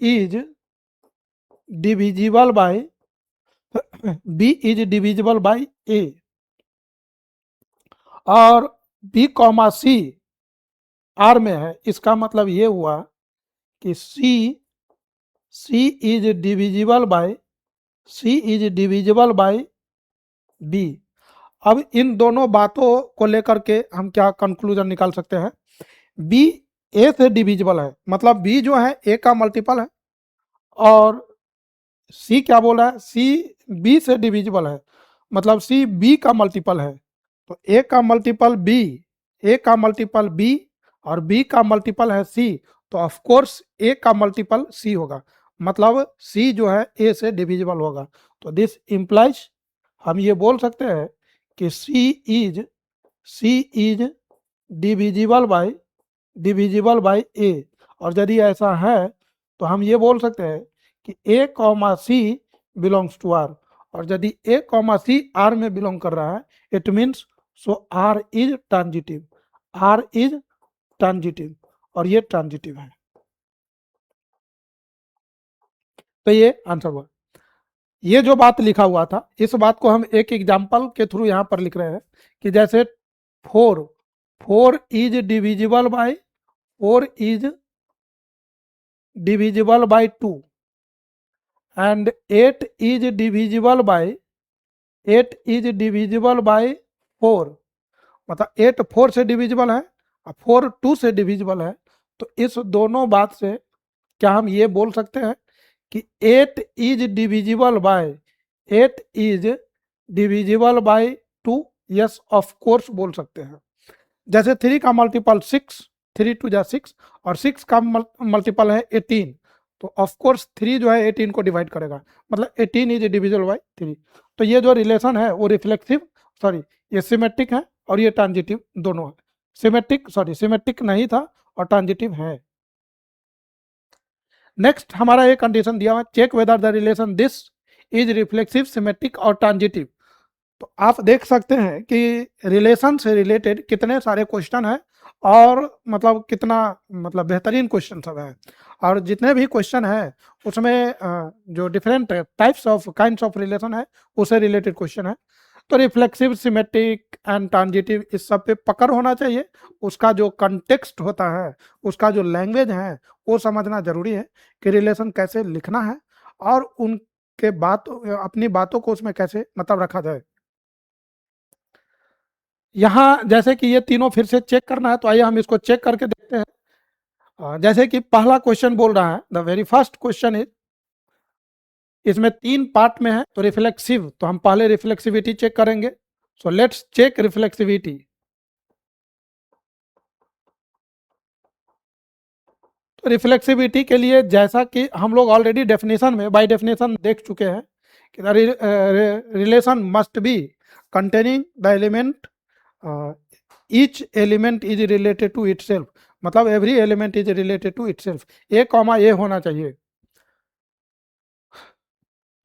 is divisible by A, और बी कॉमा सी आर में है, इसका मतलब ये हुआ कि सी इज डिविजिबल बाय बी। अब इन दोनों बातों को लेकर के हम क्या कंक्लूजन निकाल सकते हैं, बी ए से डिविजिबल है, मतलब बी जो है ए का मल्टीपल है, और सी क्या बोला है, सी बी से डिविजिबल है, मतलब सी बी का मल्टीपल है। तो ए का मल्टीपल बी और बी का मल्टीपल है सी, तो ऑफ कोर्स ए का मल्टीपल सी होगा, मतलब सी जो है ए से डिविजिबल होगा। तो दिस इंप्लाइज, हम ये बोल सकते हैं कि सी इज डिविजिबल बाय ए, और यदि ऐसा है तो हम ये बोल सकते हैं कि A comma C belongs to R, और यदि ए कॉमा सी आर में बिलोंग कर रहा है it means so R is transitive, और ये ट्रांजिटिव है। तो ये आंसर हुआ। ये जो बात लिखा हुआ था इस बात को हम एक एग्जाम्पल के थ्रू यहाँ पर लिख रहे हैं कि जैसे 4 is divisible by 2 and 8 is divisible bye 4, मतलब 8 4 से डिविजिबल है और 4 2 से डिविजिबल है। तो इस दोनों बात से क्या हम ये बोल सकते हैं कि 8 is divisible by 2, yes of course बोल सकते हैं। जैसे 3 का मल्टीपल 6, 3 2 जा 6, और 6 का मल्टीपल है 18, तो ऑफ कोर्स 3 जो है 18 को डिवाइड करेगा, मतलब 18 इज डिविजिबल बाय 3। तो ये जो रिलेशन है वो ये सिमेट्रिक है और ये ट्रांजिटिव दोनों है। सिमेट्रिक नहीं था और ट्रांजिटिव है। नेक्स्ट हमारा एक कंडीशन दिया हुआ है, check whether the relation this is reflexive, symmetric और ट्रांजिटिव। तो आप देख सकते हैं कि रिलेशन से रिलेटेड कितने सारे क्वेश्चन हैं और मतलब कितना मतलब बेहतरीन क्वेश्चन सब है। और जितने भी क्वेश्चन है उसमें जो different types of kinds of relation है उससे रिलेटेड क्वेश्चन है। तो रिफ्लेक्सिव, सिमेट्रिक एंड ट्रांजिटिव इस सब पे पकड़ होना चाहिए। उसका जो कंटेक्स्ट होता है, उसका जो लैंग्वेज है वो समझना जरूरी है कि रिलेशन कैसे लिखना है और उनके बात अपनी बातों को उसमें कैसे मतलब रखा जाए। यहाँ जैसे कि ये तीनों फिर से चेक करना है, तो आइए हम इसको चेक करके देखते हैं। जैसे कि पहला क्वेश्चन बोल रहा है, the very first question is, इसमें 3 पार्ट में है तो रिफ्लेक्सिव, तो हम पहले रिफ्लेक्सिविटी चेक करेंगे। So let's check reflexivity. तो रिफ्लेक्सिविटी के लिए जैसा कि हम लोग ऑलरेडी डेफिनेशन में बाय डेफिनेशन देख चुके हैं कि relation must be containing the element, each element is related to itself, मतलब every element is related to itself, A comma A होना चाहिए।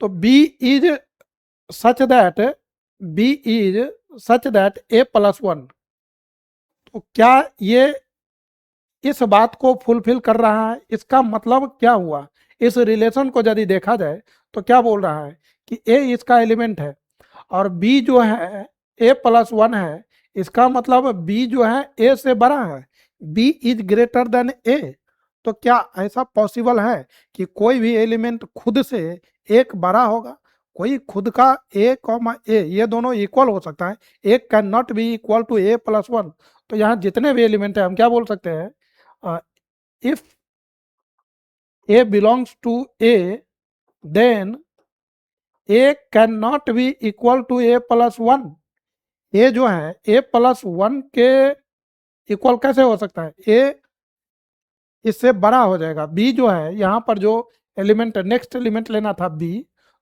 तो B is such that, B is such that A plus one, तो क्या ये इस बात को फुलफिल कर रहा है? इसका मतलब क्या हुआ? इस रिलेशन को यदि देखा जाए तो क्या बोल रहा है कि ए इसका एलिमेंट है और बी जो है ए प्लस वन है, इसका मतलब बी जो है ए से बड़ा है, बी इज ग्रेटर देन ए। तो क्या ऐसा पॉसिबल है कि कोई भी एलिमेंट खुद से एक बड़ा होगा? कोई खुद का ए कॉमा ए ये दोनों इक्वल हो सकता है, A can not be equal to A plus one. तो यहाँ जितने भी एलिमेंट है हम क्या बोल सकते हैं, if A belongs to A, then A cannot be equal to A plus one. A जो है A प्लस वन के इक्वल कैसे हो सकता है? A इससे बड़ा हो जाएगा। B जो है यहाँ पर जो एलिमेंट नेक्स्ट एलिमेंट लेना था B,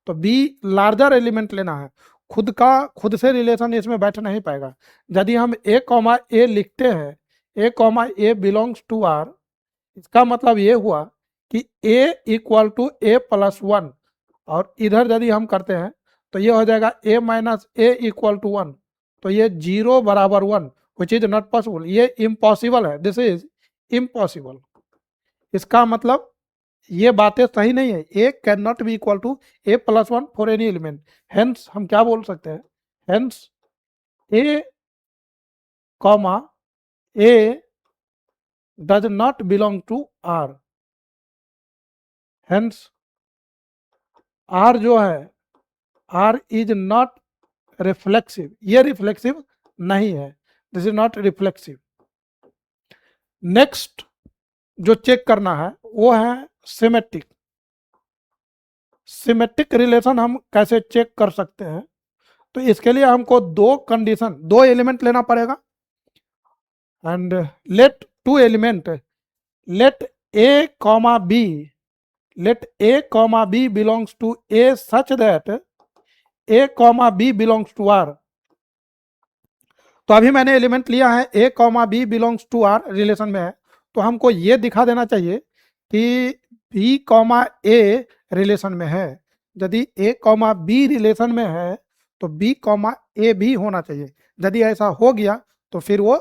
तो B लार्जर एलिमेंट लेना है। खुद का खुद से रिलेशन इसमें बैठ नहीं पाएगा। यदि हम A कॉमा A लिखते हैं, A comma A belongs to R, इसका मतलब ये हुआ कि a equal to A plus one, और इधर यदि हम करते हैं तो ये हो जाएगा a minus A equal to one. तो ये 0 बराबर 1 विच इज नॉट पॉसिबल, ये इम्पॉसिबल है, दिस इज इम्पॉसिबल। इसका मतलब ये बातें सही नहीं है, A can not be equal to A plus one for any element. Hence हम क्या बोल सकते हैं, hence A comma A does not belong to R, hence R जो है आर इज नॉट रिफ्लेक्सिव, ये रिफ्लेक्सिव नहीं है, this is not reflexive. Next जो चेक करना है वो है सिमेट्रिक। सिमेट्रिक रिलेशन हम कैसे चेक कर सकते हैं? तो इसके लिए हमको दो कंडीशन, दो एलिमेंट लेना पड़ेगा, and let two element, let A comma B, let A comma B belongs to A such that A comma B belongs to R. तो अभी मैंने एलिमेंट लिया है A comma B belongs to R, relation में है, तो हमको ये दिखा देना चाहिए कि बी कॉमा ए रिलेशन में है। यदि ए कॉमा बी रिलेशन में है तो बी कॉमा ए भी होना चाहिए। यदि ऐसा हो गया तो फिर वो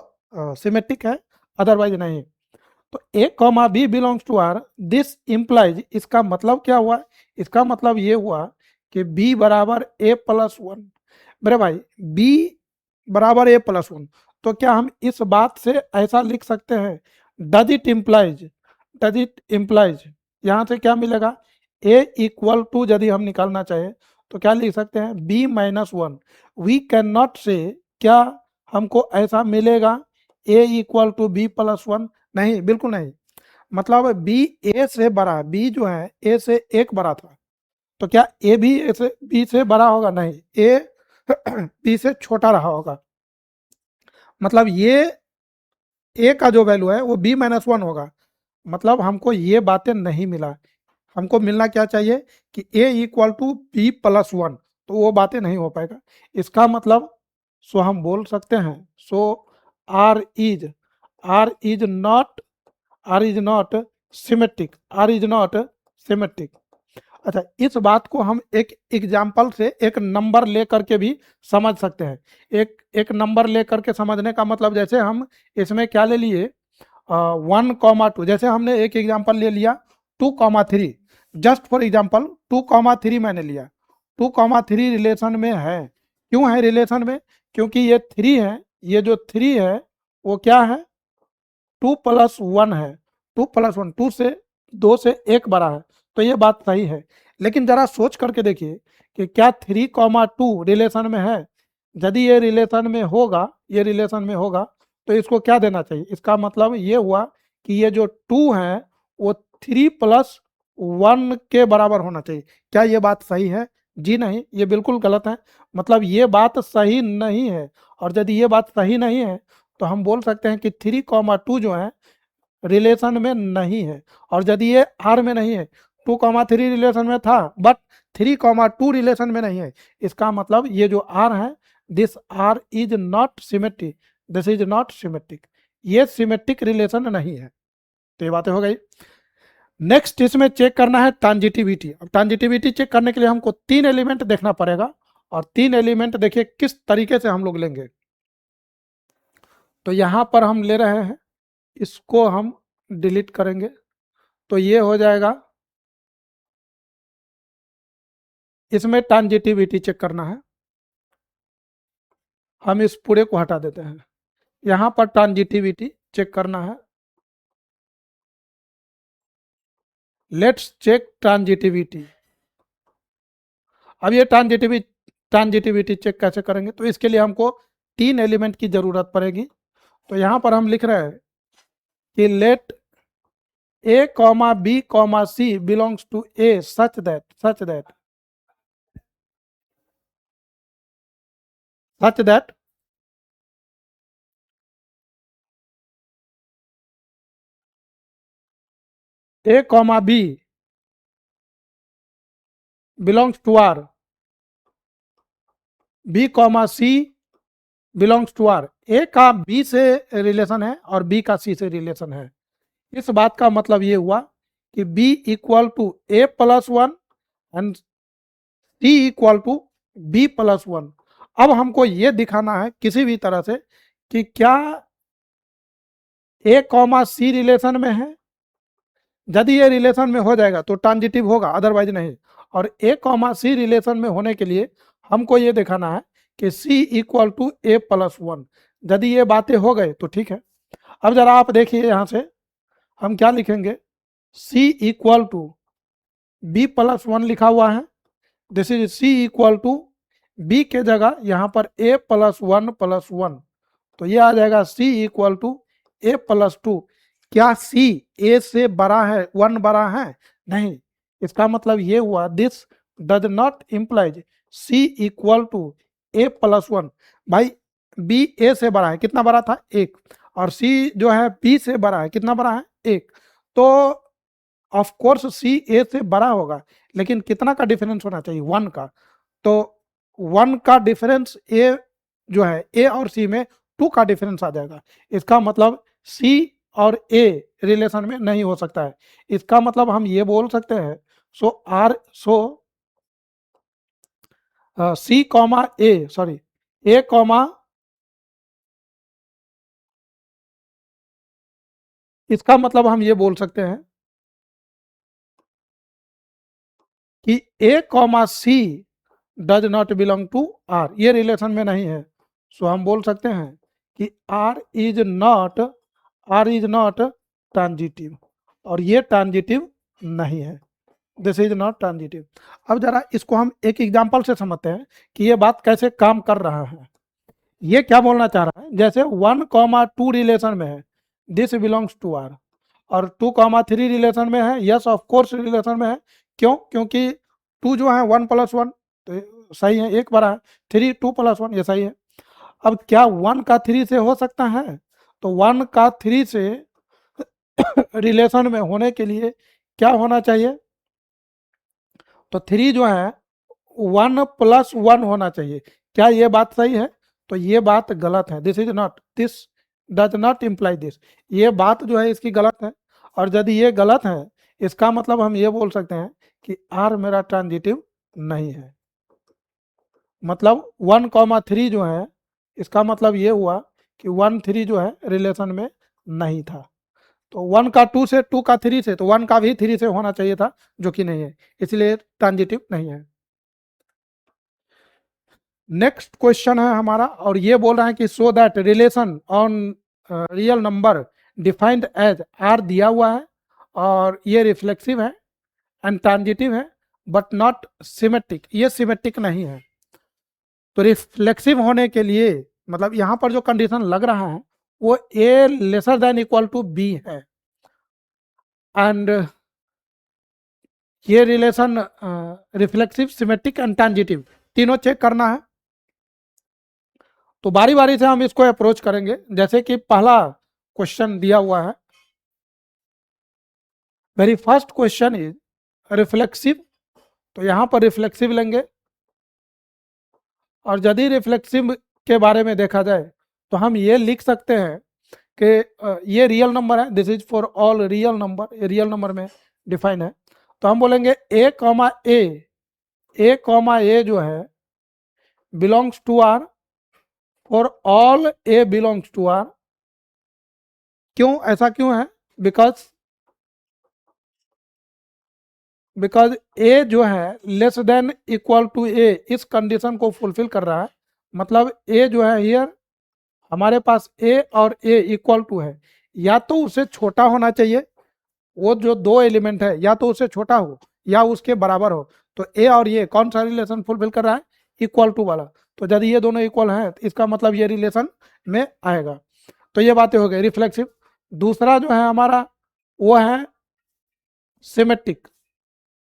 सिमेट्रिक है, अदरवाइज नहीं। तो A comma B belongs to R, this implies, इसका मतलब क्या हुआ? इसका मतलब ये हुआ कि बी बराबर ए प्लस वन। मेरे भाई बी बराबर ए प्लस वन, तो क्या हम इस बात से ऐसा लिख सकते हैं, does it implies, does it implies, यहाँ से क्या मिलेगा, ए इक्वल टू यदि हम निकालना चाहे तो क्या लिख सकते हैं, B minus one. We can not say, क्या हमको ऐसा मिलेगा A equal to B plus one? नहीं, बिल्कुल नहीं। मतलब बी ए से बड़ा है, बी जो है ए से एक बड़ा था, तो क्या ए भी ए से बी से बड़ा होगा? नहीं, ए बी से छोटा रहा होगा। मतलब ये ए का जो वैल्यू है वो बी माइनस वन होगा। मतलब हमको ये बातें नहीं मिला, हमको मिलना क्या चाहिए कि A equal to B plus one, तो वो बातें नहीं हो पाएगा। इसका मतलब सो हम बोल सकते हैं, so R is, R is not, R is not symmetric, R is not symmetric. अच्छा, इस बात को हम एक एग्जाम्पल से, एक नंबर ले करके भी समझ सकते हैं। एक नंबर ले करके समझने का मतलब, जैसे हम इसमें क्या ले लिए, 1,2, जैसे हमने एक एग्जाम्पल ले लिया 2,3, जस्ट फॉर एग्जाम्पल 2,3 मैंने लिया। 2,3 रिलेशन में है। क्यों है रिलेशन में? क्योंकि ये 3 है, ये जो 3 है वो क्या है, 2+1 है। 2+1, 2 से 1 बड़ा है, तो ये बात सही है। लेकिन जरा सोच करके देखिए कि क्या 3,2 रिलेशन में है? यदि ये रिलेशन में होगा, ये रिलेशन में होगा, तो इसको क्या देना चाहिए? इसका मतलब ये हुआ कि ये जो 2 है वो 3+1 के बराबर होना चाहिए। क्या ये बात सही है? जी नहीं, ये बिल्कुल गलत है। मतलब ये बात सही नहीं है। और यदि ये बात सही नहीं है तो हम बोल सकते हैं कि 3,2 जो है रिलेशन में नहीं है। और यदि ये आर में नहीं है, 2,3 रिलेशन में था बट 3,2 रिलेशन में नहीं है, इसका मतलब ये जो आर है, this R is not symmetric, this is not symmetric, ये सिमेट्रिक रिलेशन नहीं है। तो ये बातें हो गई। नेक्स्ट इसमें चेक करना है ट्रांजिटिविटी। अब ट्रांजिटिविटी चेक करने के लिए हमको 3 एलिमेंट देखना पड़ेगा, और 3 एलिमेंट देखिए किस तरीके से हम लोग लेंगे। तो यहां पर हम ले रहे हैं, इसको हम डिलीट करेंगे, तो ये हो जाएगा। इसमें ट्रांजिटिविटी चेक करना है, हम इस पूरे को हटा देते हैं। यहां पर ट्रांजिटिविटी चेक करना है, लेट्स चेक ट्रांजिटिविटी। अब ये ट्रांजिटिविटी चेक कैसे करेंगे? तो इसके लिए हमको 3 एलिमेंट की जरूरत पड़ेगी। तो यहां पर हम लिख रहे हैं कि let a comma b comma c belongs to a such that a comma b belongs to r, b comma c belongs to r। a का b से रिलेशन है और b का c से रिलेशन है। इस बात का मतलब ये हुआ कि b equal to a+1 and c equal to b+1। अब हमको ये दिखाना है किसी भी तरह से कि क्या a कॉमा c रिलेशन में है। यदि ये रिलेशन में हो जाएगा तो ट्रांजिटिव होगा, अदरवाइज नहीं। और a कॉमा c रिलेशन में होने के लिए हमको ये दिखाना है कि c इक्वल टू a+1। यदि ये बातें हो गए तो ठीक है। अब जरा आप देखिए, यहां से हम क्या लिखेंगे, c इक्वल टू b+1 लिखा हुआ है, this is c equal to b के जगह यहां पर a+1+1, तो ये आ जाएगा c इक्वल टू a+2। क्या c a से बड़ा है, 1 बड़ा है? नहीं। इसका मतलब ये हुआ this does not implies c equal to a+1। भाई b a से बड़ा है, कितना बड़ा था? 1। और c जो है b से बड़ा है, कितना बड़ा है? 1। तो ऑफ कोर्स c a से बड़ा होगा, लेकिन कितना का डिफरेंस होना चाहिए? 1 का। तो 1 का डिफरेंस a जो है, a और c में 2 का डिफरेंस आ जाएगा। इसका मतलब c और a रिलेशन में नहीं हो सकता है। इसका मतलब हम ये बोल सकते हैं, c comma a, sorry, a comma, इसका मतलब हम ये बोल सकते हैं कि a comma c does not belong to r, ये रिलेशन में नहीं है। सो हम बोल सकते हैं कि r इज नॉट ट्रांजिटिव, और ये ट्रांजिटिव नहीं है, दिस इज नॉट ट्रांजिटिव। अब जरा इसको हम एक एग्जांपल से समझते हैं कि ये बात कैसे काम कर रहा है। ये क्या बोलना चाह रहा है, जैसे 1,2 रिलेशन में है, दिस बिलोंग्स टू आर, और 2,3 रिलेशन में है, यस ऑफ कोर्स रिलेशन में है। क्यों? क्योंकि 2 जो है 1+1, तो सही है, 1 बड़ा है। 3 2+1, ये सही है। अब क्या 1 का 3 से हो सकता है? तो 1 का 3 से रिलेशन में होने के लिए क्या होना चाहिए? तो 3 जो है 1+1 होना चाहिए। क्या ये बात सही है? तो ये बात गलत है, this is not, this does not imply this, ये बात जो है इसकी गलत है। और यदि ये गलत है, इसका मतलब हम ये बोल सकते हैं कि आर मेरा ट्रांजिटिव नहीं है। मतलब 1,3 जो है, इसका मतलब ये हुआ कि 1,3 जो है रिलेशन में नहीं था। तो 1 का 2 से, 2 का 3 से, तो 1 का भी 3 से होना चाहिए था, जो कि नहीं है, इसलिए ट्रांजिटिव नहीं है। नेक्स्ट क्वेश्चन है हमारा, और ये बोल रहा है कि so that relation on real number defined as R दिया हुआ है, और ये रिफ्लेक्सिव है एंड ट्रांजिटिव है, बट नॉट सिमेट्रिक, ये सिमेट्रिक नहीं है। तो रिफ्लेक्सिव होने के लिए मतलब यहाँ पर जो कंडीशन लग रहा है वो A lesser than equal to B है, एंड ये relation reflexive, symmetric and transitive तीनों चेक करना है। तो बारी बारी से हम इसको अप्रोच करेंगे। जैसे कि पहला क्वेश्चन दिया हुआ है, very first question is reflexive, तो यहां पर रिफ्लेक्सिव लेंगे। और यदि रिफ्लेक्सिव के बारे में देखा जाए तो हम ये लिख सकते हैं कि ये रियल नंबर है, this is for all real number, ये रियल नंबर में डिफाइन है। तो हम बोलेंगे ए कॉमा ए जो है belongs to R for all A belongs to R. क्यों, ऐसा क्यों है? बिकॉज ए जो है less than equal to A, इस कंडीशन को फुलफिल कर रहा है। मतलब ए जो है हियर हमारे पास ए और ए इक्वल टू है, या तो उससे छोटा होना चाहिए, वो जो दो एलिमेंट है या तो उससे छोटा हो या उसके बराबर हो। तो ए और ये कौन सा रिलेशन फुलफिल कर रहा है? इक्वल टू वाला। तो यदि ये दोनों इक्वल हैं तो इसका मतलब ये रिलेशन में आएगा। तो ये बातें हो गई रिफ्लेक्सिव। दूसरा जो है हमारा वो है सिमेट्रिक।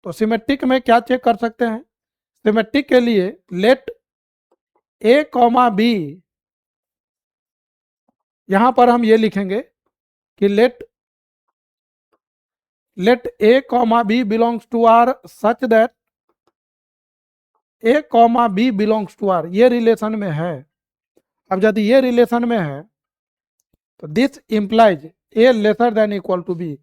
तो सिमेट्रिक में क्या चेक कर सकते हैं? सिमेट्रिक के लिए लेट ए कॉमा बी, यहां पर हम ये लिखेंगे कि let A comma B belongs to R such that A comma B belongs to R, ये रिलेशन में है। अब यदि ये रिलेशन में है तो this implies A lesser than equal to B.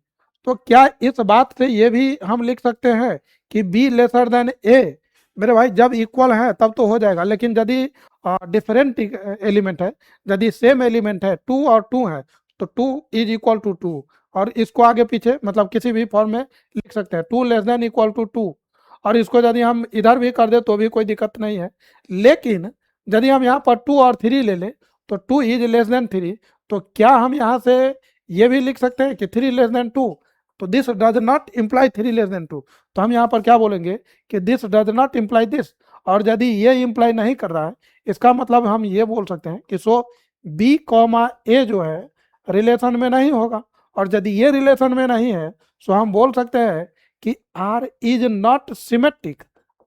तो क्या इस बात से ये भी हम लिख सकते हैं कि बी लेसर देन ए? मेरे भाई जब इक्वल है तब तो हो जाएगा, लेकिन यदि डिफरेंट एलिमेंट है, यदि सेम एलिमेंट है, 2 और 2 है, तो 2 इज इक्वल टू 2, और इसको आगे पीछे मतलब किसी भी फॉर्म में लिख सकते हैं, 2 लेस देन इक्वल टू 2। और इसको यदि हम इधर भी कर दे तो भी कोई दिक्कत नहीं है। लेकिन यदि हम यहाँ पर 2 और 3 ले लें तो 2 इज लेस देन 3, तो क्या हम यहाँ से ये भी लिख सकते हैं कि 3 लेस देन 2? तो this does not imply 3 less than 2। तो हम यहाँ पर क्या बोलेंगे कि this does not imply this. और यदि ये इम्प्लाई नहीं कर रहा है, इसका मतलब हम ये बोल सकते हैं कि सो बी कॉमा ए जो है रिलेशन में नहीं होगा। और यदि ये रिलेशन में नहीं है तो हम बोल सकते हैं कि R is not symmetric,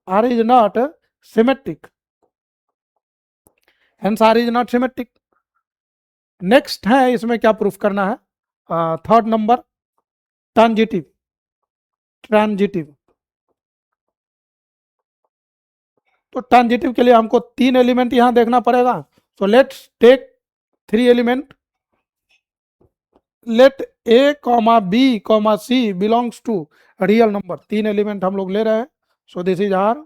R is not symmetric, hence R is not symmetric. Next है, इसमें क्या प्रूफ करना है? Third number, transitive. ट्रांजिटिव, तो ट्रांजिटिव के लिए हमको 3 एलिमेंट यहां देखना पड़ेगा। So let's take 3 element. Let A comma B comma C belongs to real number, 3 element हम लोग ले रहे हैं। So this is R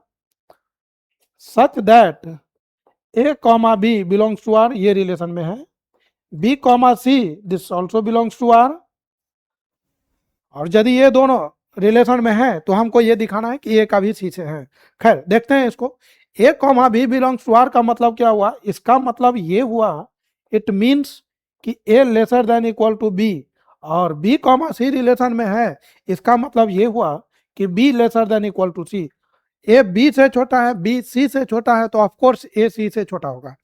such that A comma B belongs to R, ये रिलेशन में है। B comma C this also belongs to R. और यदि ये दोनों रिलेशन में है तो हमको ये दिखाना है कि ए का भी सी से है। खैर देखते हैं इसको। A comma B belongs to R का मतलब क्या हुआ? इसका मतलब ये हुआ, इट मीन्स कि A lesser than equal to B, और बी कॉमा सी रिलेशन में है, इसका मतलब ये हुआ कि B lesser than equal to C. A B से छोटा है, बी सी से छोटा है, तो ऑफकोर्स ए सी से छोटा होगा।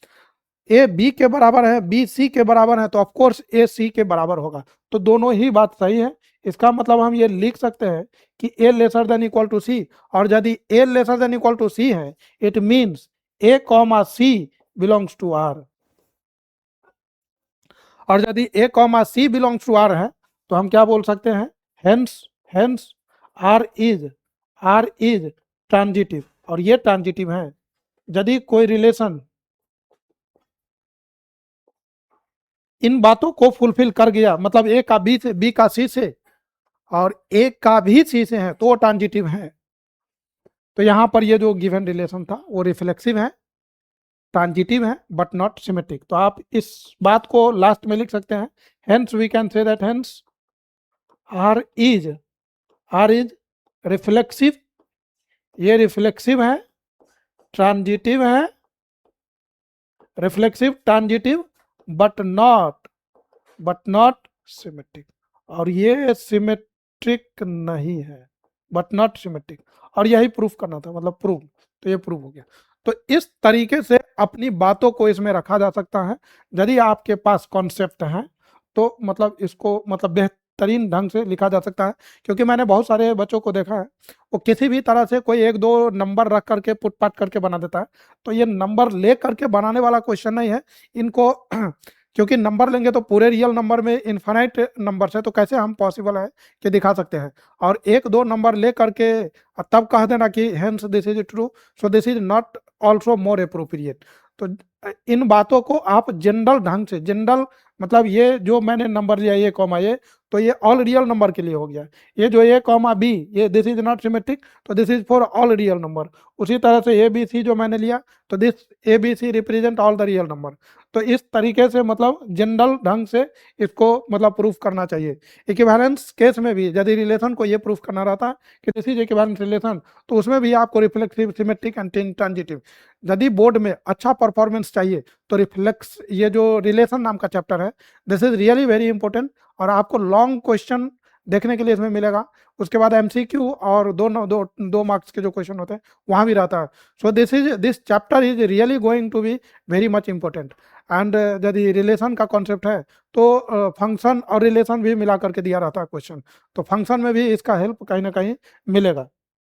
ए बी के बराबर है, बी सी के बराबर है, तो ऑफकोर्स ए सी के बराबर होगा। तो दोनों ही बात सही है। इसका मतलब हम ये लिख सकते हैं कि A lesser than equal to C. और यदि A lesser than equal to C है, it means A comma C belongs to R. और यदि A comma C belongs to R है तो हम क्या बोल सकते हैं? Hence hence R is transitive, और ये ट्रांजिटिव है। यदि कोई रिलेशन इन बातों को फुलफिल कर गया, मतलब ए का बी से, बी का सी से, और एक का भी सी से है तो वो ट्रांजिटिव है। तो यहाँ पर ये जो गिवन रिलेशन था वो रिफ्लेक्सिव है, ट्रांजिटिव है, बट नॉट सिमेट्रिक। तो आप इस बात को लास्ट में लिख सकते हैं, hence we can say that hence R is reflexive, ये रिफ्लेक्सिव है, ट्रांजिटिव है, reflexive transitive, but not symmetric. और ये सिमेट्रिक नहीं है, बट नॉट सिमेट्रिक। और यही प्रूफ करना था, मतलब प्रूफ, तो ये प्रूफ हो गया। तो इस तरीके से अपनी बातों को इसमें रखा जा सकता है। यदि आपके पास कॉन्सेप्ट है तो मतलब इसको मतलब बेहतरीन ढंग से लिखा जा सकता है। क्योंकि मैंने बहुत सारे बच्चों को देखा है, वो किसी भी तरह से कोई एक दो नंबर रख करके पुट पाट करके बना देता है। तो ये नंबर ले करके बनाने वाला क्वेश्चन नहीं है इनको क्योंकि नंबर लेंगे तो पूरे रियल नंबर में इन्फाइनाइट नंबर है, तो कैसे हम पॉसिबल है कि दिखा सकते हैं। और एक दो नंबर ले करके तब कह देना कि hence this is true, so this is not also more appropriate. तो इन बातों को आप जनरल ढंग से, जनरल मतलब ये जो मैंने नंबर लिया ये कॉमा ये, तो ये ऑल रियल नंबर के लिए हो गया। ये जो ए कॉमा बी, ये दिस इज नॉट सिमेट्रिक, तो this is for all real number. उसी तरह से ए बी सी जो मैंने लिया, तो this A B C represent all the real number. तो इस तरीके से मतलब जनरल ढंग से इसको मतलब प्रूफ करना चाहिए। इक्विवेलेंस केस में भी यदि रिलेशन को ये प्रूफ करना रहता कि दिस इज इक्विवेलेंस रिलेशन, तो उसमें भी आपको रिफ्लेक्सिव, सिमेट्रिक एंड ट्रांजिटिव। यदि बोर्ड में अच्छा परफॉर्मेंस चाहिए तो रिफ्लेक्स, ये जो रिलेशन नाम का चैप्टर है, this is really very important. और आपको लॉन्ग क्वेश्चन देखने के लिए इसमें मिलेगा। उसके बाद एमसीक्यू और दो मार्क्स के जो क्वेश्चन होते हैं वहाँ भी रहता है। So this chapter is really going to be very much important. And यदि रिलेशन का कॉन्सेप्ट है तो फंक्शन और रिलेशन भी मिला करके दिया रहता है क्वेश्चन, तो फंक्शन में भी इसका हेल्प कहीं ना कहीं मिलेगा।